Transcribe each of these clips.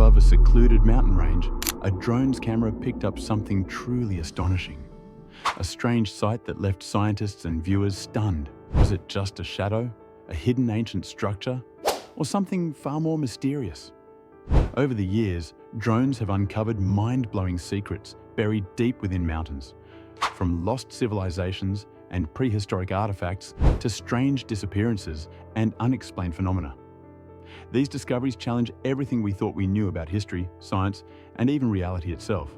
above a secluded mountain range, a drone's camera picked up something truly astonishing. A strange sight that left scientists and viewers stunned. Was it just a shadow, a hidden ancient structure, or something far more mysterious? Over the years, drones have uncovered mind-blowing secrets buried deep within mountains, from lost civilizations and prehistoric artifacts to strange disappearances and unexplained phenomena. These discoveries challenge everything we thought we knew about history, science, and even reality itself.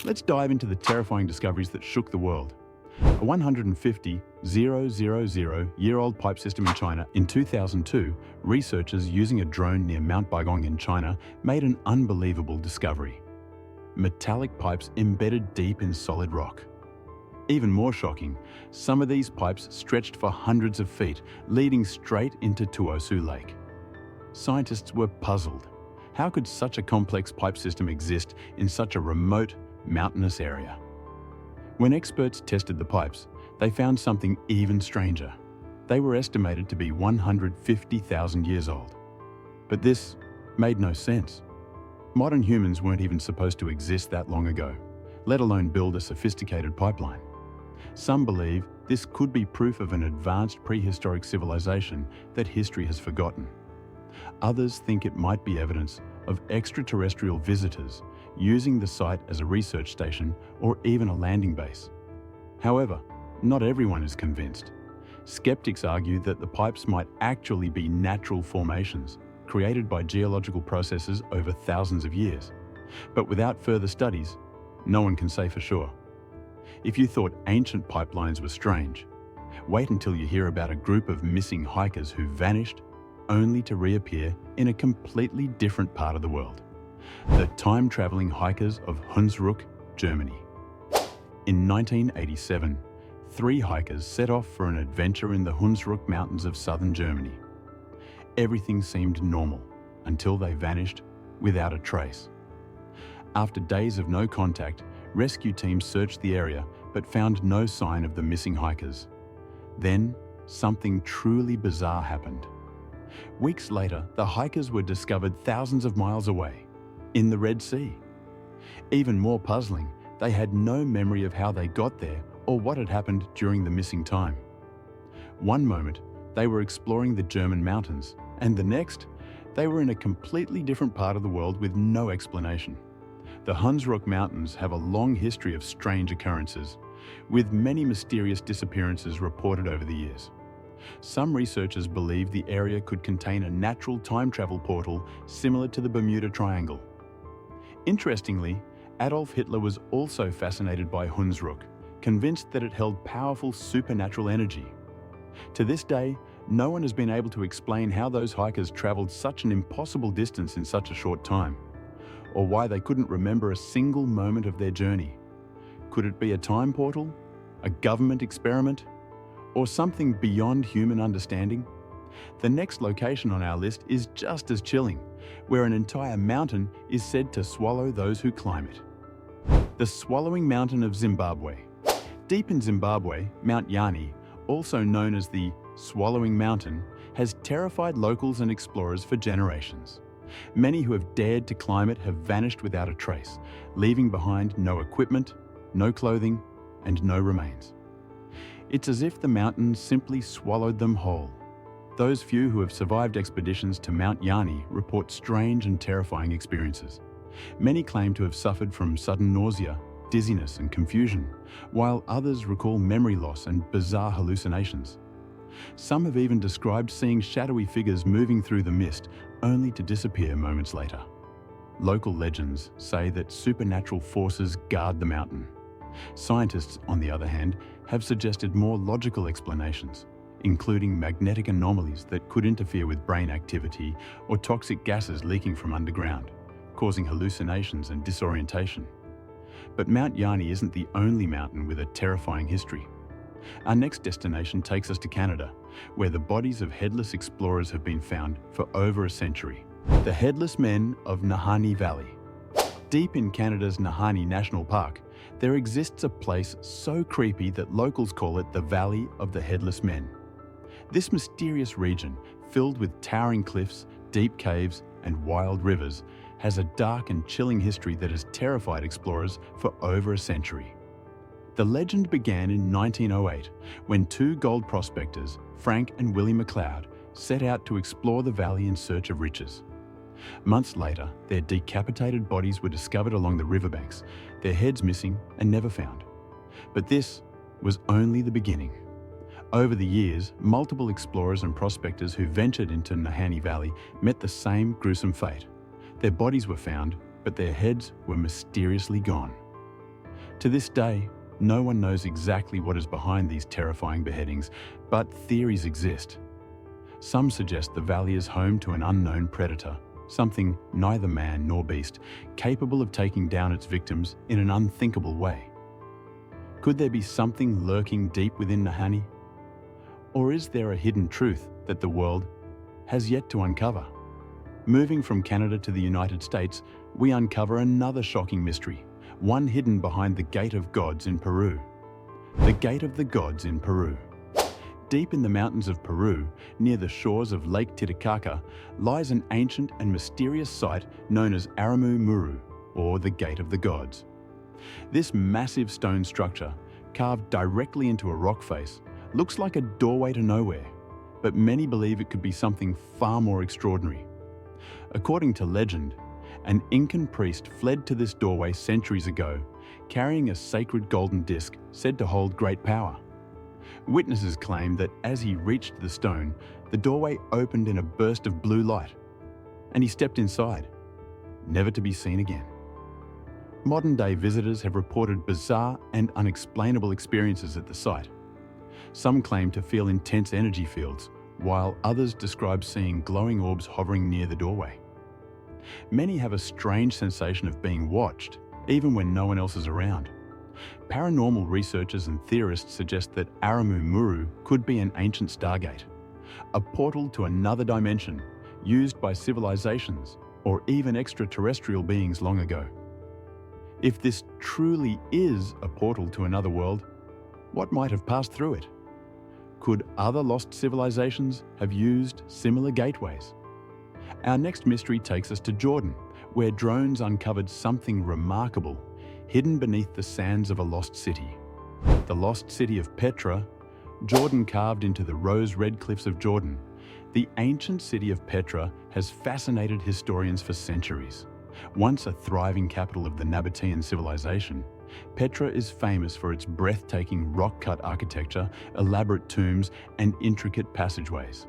Let's dive into the terrifying discoveries that shook the world. A 150,000-year-old pipe system in China. In 2002, researchers using a drone near Mount Baigong in China made an unbelievable discovery. Metallic pipes embedded deep in solid rock. Even more shocking, some of these pipes stretched for hundreds of feet, leading straight into Tuosu Lake. Scientists were puzzled. How could such a complex pipe system exist in such a remote, mountainous area? When experts tested the pipes, they found something even stranger. They were estimated to be 150,000 years old. But this made no sense. Modern humans weren't even supposed to exist that long ago, let alone build a sophisticated pipeline. Some believe this could be proof of an advanced prehistoric civilization that history has forgotten. Others think it might be evidence of extraterrestrial visitors using the site as a research station or even a landing base. However, not everyone is convinced. Skeptics argue that the pipes might actually be natural formations created by geological processes over thousands of years. But without further studies, no one can say for sure. If you thought ancient pipelines were strange, wait until you hear about a group of missing hikers who vanished only to reappear in a completely different part of the world. The time-traveling hikers of Hunsrück, Germany. In 1987, 3 hikers set off for an adventure in the Hunsrück Mountains of southern Germany. Everything seemed normal until they vanished without a trace. After days of no contact, rescue teams searched the area but found no sign of the missing hikers. Then, something truly bizarre happened. Weeks later, the hikers were discovered thousands of miles away, in the Red Sea. Even more puzzling, they had no memory of how they got there or what had happened during the missing time. One moment, they were exploring the German mountains, and the next, they were in a completely different part of the world with no explanation. The Hunsrück Mountains have a long history of strange occurrences, with many mysterious disappearances reported over the years. Some researchers believe the area could contain a natural time travel portal similar to the Bermuda Triangle. Interestingly, Adolf Hitler was also fascinated by Hunsrück, convinced that it held powerful supernatural energy. To this day, no one has been able to explain how those hikers traveled such an impossible distance in such a short time, or why they couldn't remember a single moment of their journey. Could it be a time portal, a government experiment, or something beyond human understanding? The next location on our list is just as chilling, where an entire mountain is said to swallow those who climb it. The Swallowing Mountain of Zimbabwe. Deep in Zimbabwe, Mount Yani, also known as the Swallowing Mountain, has terrified locals and explorers for generations. Many who have dared to climb it have vanished without a trace, leaving behind no equipment, no clothing, and no remains. It's as if the mountain simply swallowed them whole. Those few who have survived expeditions to Mount Yani report strange and terrifying experiences. Many claim to have suffered from sudden nausea, dizziness, and confusion, while others recall memory loss and bizarre hallucinations. Some have even described seeing shadowy figures moving through the mist, only to disappear moments later. Local legends say that supernatural forces guard the mountain. Scientists, on the other hand, have suggested more logical explanations, including magnetic anomalies that could interfere with brain activity or toxic gases leaking from underground, causing hallucinations and disorientation. But Mount Yani isn't the only mountain with a terrifying history. Our next destination takes us to Canada, where the bodies of headless explorers have been found for over a century. The Headless Men of Nahanni Valley. Deep in Canada's Nahanni National Park, there exists a place so creepy that locals call it the Valley of the Headless Men. This mysterious region, filled with towering cliffs, deep caves, and wild rivers, has a dark and chilling history that has terrified explorers for over a century. The legend began in 1908 when two gold prospectors, Frank and Willie McLeod, set out to explore the valley in search of riches. Months later, their decapitated bodies were discovered along the riverbanks, their heads missing and never found. But this was only the beginning. Over the years, multiple explorers and prospectors who ventured into Nahanni Valley met the same gruesome fate. Their bodies were found, but their heads were mysteriously gone. To this day, no one knows exactly what is behind these terrifying beheadings, but theories exist. Some suggest the valley is home to an unknown predator, something neither man nor beast, capable of taking down its victims in an unthinkable way. Could there be something lurking deep within Nahanni? Or is there a hidden truth that the world has yet to uncover? Moving from Canada to the United States, we uncover another shocking mystery, one hidden behind the Gate of Gods in Peru. The Gate of the Gods in Peru. Deep in the mountains of Peru, near the shores of Lake Titicaca, lies an ancient and mysterious site known as Aramu Muru, or the Gate of the Gods. This massive stone structure, carved directly into a rock face, looks like a doorway to nowhere, but many believe it could be something far more extraordinary. According to legend, an Incan priest fled to this doorway centuries ago, carrying a sacred golden disc said to hold great power. Witnesses claim that as he reached the stone, the doorway opened in a burst of blue light, and he stepped inside, never to be seen again. Modern-day visitors have reported bizarre and unexplainable experiences at the site. Some claim to feel intense energy fields, while others describe seeing glowing orbs hovering near the doorway. Many have a strange sensation of being watched, even when no one else is around. Paranormal researchers and theorists suggest that Aramu Muru could be an ancient stargate, a portal to another dimension used by civilizations or even extraterrestrial beings long ago. If this truly is a portal to another world, what might have passed through it? Could other lost civilizations have used similar gateways? Our next mystery takes us to Jordan, where drones uncovered something remarkable hidden beneath the sands of a lost city. The lost city of Petra, Jordan carved into the rose-red cliffs of Jordan. The ancient city of Petra has fascinated historians for centuries. Once a thriving capital of the Nabatean civilization, Petra is famous for its breathtaking rock-cut architecture, elaborate tombs, and intricate passageways.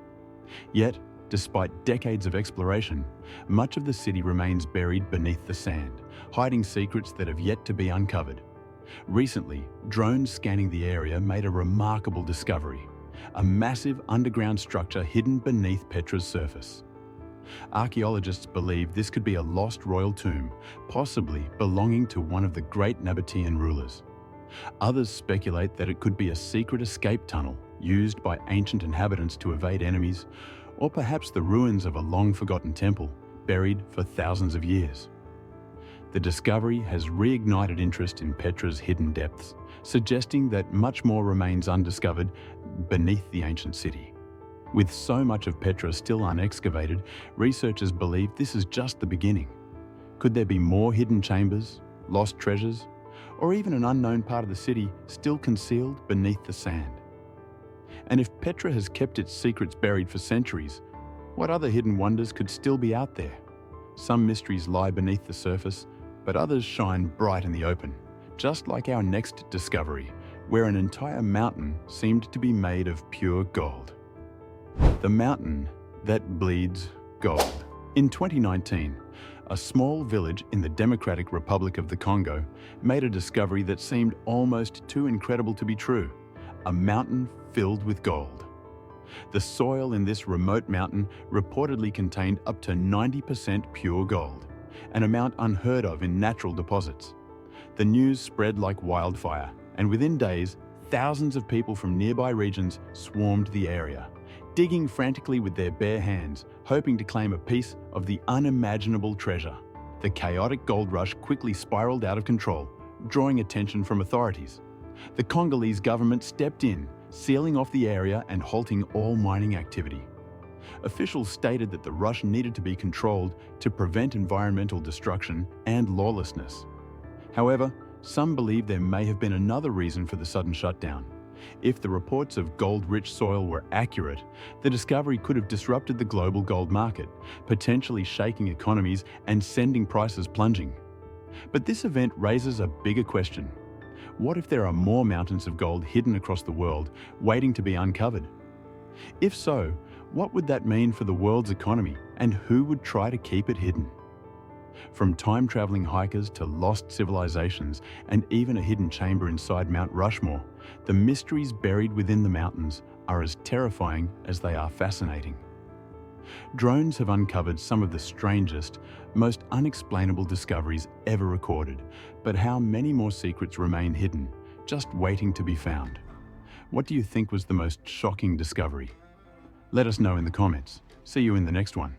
Yet, despite decades of exploration, much of the city remains buried beneath the sand, hiding secrets that have yet to be uncovered. Recently, drones scanning the area made a remarkable discovery: a massive underground structure hidden beneath Petra's surface. Archaeologists believe this could be a lost royal tomb, possibly belonging to one of the great Nabatean rulers. Others speculate that it could be a secret escape tunnel used by ancient inhabitants to evade enemies, or perhaps the ruins of a long-forgotten temple buried for thousands of years. The discovery has reignited interest in Petra's hidden depths, suggesting that much more remains undiscovered beneath the ancient city. With so much of Petra still unexcavated, researchers believe this is just the beginning. Could there be more hidden chambers, lost treasures, or even an unknown part of the city still concealed beneath the sand? And if Petra has kept its secrets buried for centuries, what other hidden wonders could still be out there? Some mysteries lie beneath the surface, but others shine bright in the open, just like our next discovery, where an entire mountain seemed to be made of pure gold. The mountain that bleeds gold. In 2019, a small village in the Democratic Republic of the Congo made a discovery that seemed almost too incredible to be true: a mountain filled with gold. The soil in this remote mountain reportedly contained up to 90% pure gold, an amount unheard of in natural deposits. The news spread like wildfire, and within days, thousands of people from nearby regions swarmed the area, digging frantically with their bare hands, hoping to claim a piece of the unimaginable treasure. The chaotic gold rush quickly spiraled out of control, drawing attention from authorities. The Congolese government stepped in, sealing off the area and halting all mining activity. Officials stated that the rush needed to be controlled to prevent environmental destruction and lawlessness. However, some believe there may have been another reason for the sudden shutdown. If the reports of gold-rich soil were accurate, the discovery could have disrupted the global gold market, potentially shaking economies and sending prices plunging. But this event raises a bigger question. What if there are more mountains of gold hidden across the world, waiting to be uncovered? If so, what would that mean for the world's economy, and who would try to keep it hidden? From time-traveling hikers to lost civilizations and even a hidden chamber inside Mount Rushmore, the mysteries buried within the mountains are as terrifying as they are fascinating. Drones have uncovered some of the strangest, most unexplainable discoveries ever recorded, but how many more secrets remain hidden, just waiting to be found? What do you think was the most shocking discovery? Let us know in the comments. See you in the next one.